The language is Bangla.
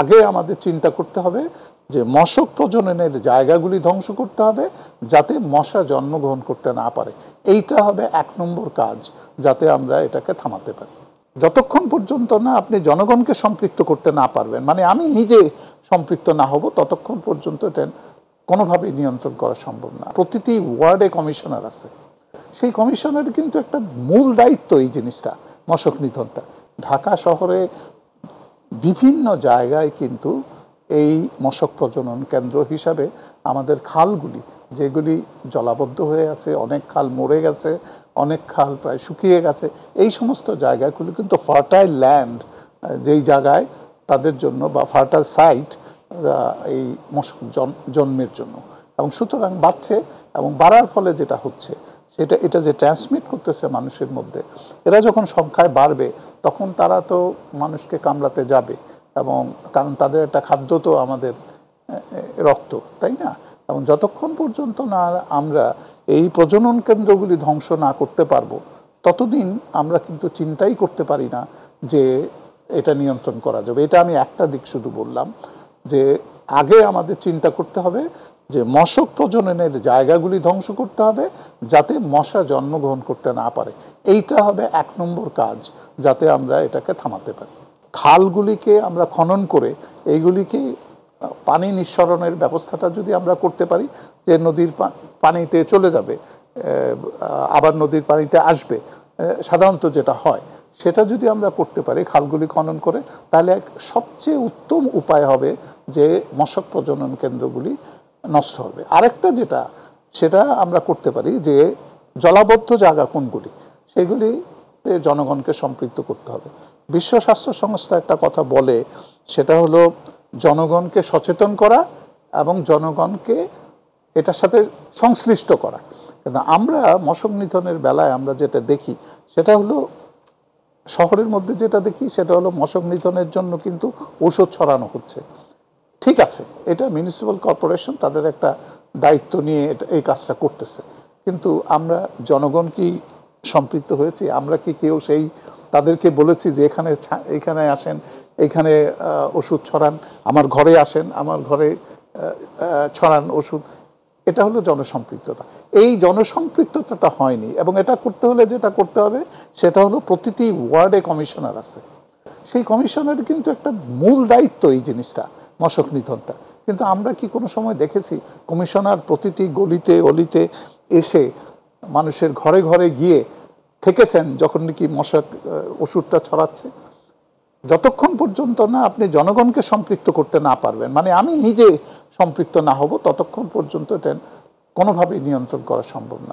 আগে আমাদের চিন্তা করতে হবে যে মশক প্রজননের জায়গাগুলি ধ্বংস করতে হবে যাতে মশা জন্মগ্রহণ করতে না পারে। এইটা হবে ১ নম্বর কাজ, যাতে আমরা এটাকে থামাতে পারি। যতক্ষণ পর্যন্ত না আপনি জনগণকে সম্পৃক্ত করতে না পারবেন, মানে আমি নিজে সম্পৃক্ত না হব, ততক্ষণ পর্যন্ত এটা কোনোভাবেই নিয়ন্ত্রণ করা সম্ভব না। প্রতিটি ওয়ার্ডে কমিশনার আছে, সেই কমিশনারের কিন্তু একটা মূল দায়িত্ব এই জিনিসটা, মশক নিধনটা। ঢাকা শহরে বিভিন্ন জায়গায় কিন্তু এই মশক প্রজনন কেন্দ্র হিসাবে আমাদের খালগুলি, যেগুলি জলাবদ্ধ হয়ে আছে, অনেক খাল মরে গেছে, অনেক খাল প্রায় শুকিয়ে গেছে, এই সমস্ত জায়গাগুলি কিন্তু ফার্টাইল ল্যান্ড, যেই জায়গায় তাদের জন্য বা ফার্টাইল সাইট এই মশক জন্মের জন্য। এবং সুতরাং বাড়ছে, এবং বাড়ার ফলে যেটা হচ্ছে এটা যে ট্রান্সমিট করতেছে মানুষের মধ্যে, এরা যখন সংখ্যায় বাড়বে তখন তারা তো মানুষকে কামড়াতে যাবে, এবং কারণ তাদের একটা খাদ্য তো আমাদের রক্ত, তাই না? এবং যতক্ষণ পর্যন্ত না আমরা এই প্রজনন কেন্দ্রগুলি ধ্বংস না করতে পারবো, ততদিন আমরা কিন্তু চিন্তাই করতে পারি না যে এটা নিয়ন্ত্রণ করা যাবে। এটা আমি একটা দিক শুধু বললাম, যে আগে আমাদের চিন্তা করতে হবে যে মশক প্রজননের জায়গাগুলি ধ্বংস করতে হবে যাতে মশা জন্মগ্রহণ করতে না পারে। এইটা হবে ১ নম্বর কাজ, যাতে আমরা এটাকে থামাতে পারি। খালগুলিকে আমরা খনন করে এইগুলিকে পানি নিঃসরণের ব্যবস্থাটা যদি আমরা করতে পারি, যে নদীর পানিতে চলে যাবে, আবার নদীর পানিতে আসবে, সাধারণত যেটা হয়, সেটা যদি আমরা করতে পারি খালগুলি খনন করে, তাহলে সবচেয়ে উত্তম উপায় হবে যে মশক প্রজনন কেন্দ্রগুলি নষ্ট হবে। আরেকটা যেটা, সেটা আমরা করতে পারি যে জলাবদ্ধ জায়গা কোনগুলি, সেগুলিতে জনগণকে সম্পৃক্ত করতে হবে। বিশ্ব স্বাস্থ্য সংস্থা একটা কথা বলে, সেটা হলো জনগণকে সচেতন করা এবং জনগণকে এটার সাথে সংশ্লিষ্ট করা। কিন্তু আমরা মশক নিধনের বেলায় আমরা যেটা দেখি, সেটা হলো শহরের মধ্যে যেটা দেখি সেটা হলো মশক নিধনের জন্য কিন্তু ঔষধ ছড়ানো হচ্ছে। ঠিক আছে, এটা মিউনিসিপ্যাল কর্পোরেশন তাদের একটা দায়িত্ব নিয়ে এই কাজটা করতেছে, কিন্তু আমরা জনগণ কি সম্পৃক্ত হয়েছি? আমরা কি কেউ সেই তাদেরকে বলেছি যে এখানে আসেন, এখানে ওষুধ ছড়ান, আমার ঘরে আসেন, আমার ঘরে ছড়ান ওষুধ? এটা হলো জনসম্পৃক্ততা। এই জনসম্পৃক্ততাটা হয়নি, এবং এটা করতে হলে যেটা করতে হবে সেটা হলো প্রতিটি ওয়ার্ডে কমিশনার আছে, সেই কমিশনার কিন্তু একটা মূল দায়িত্ব এই জিনিসটা, মশক নিধনটা। কিন্তু আমরা কি কোনো সময় দেখেছি কমিশনার প্রতিটি গলিতে অলিতে এসে মানুষের ঘরে ঘরে গিয়ে থেকেছেন যখন নাকি মশক ওষুধটা ছড়াচ্ছে? যতক্ষণ পর্যন্ত না আপনি জনগণকে সম্পৃক্ত করতে না পারবেন, মানে আমি নিজে সম্পৃক্ত না হব, ততক্ষণ পর্যন্ত এটা কোনোভাবেই নিয়ন্ত্রণ করা সম্ভব না।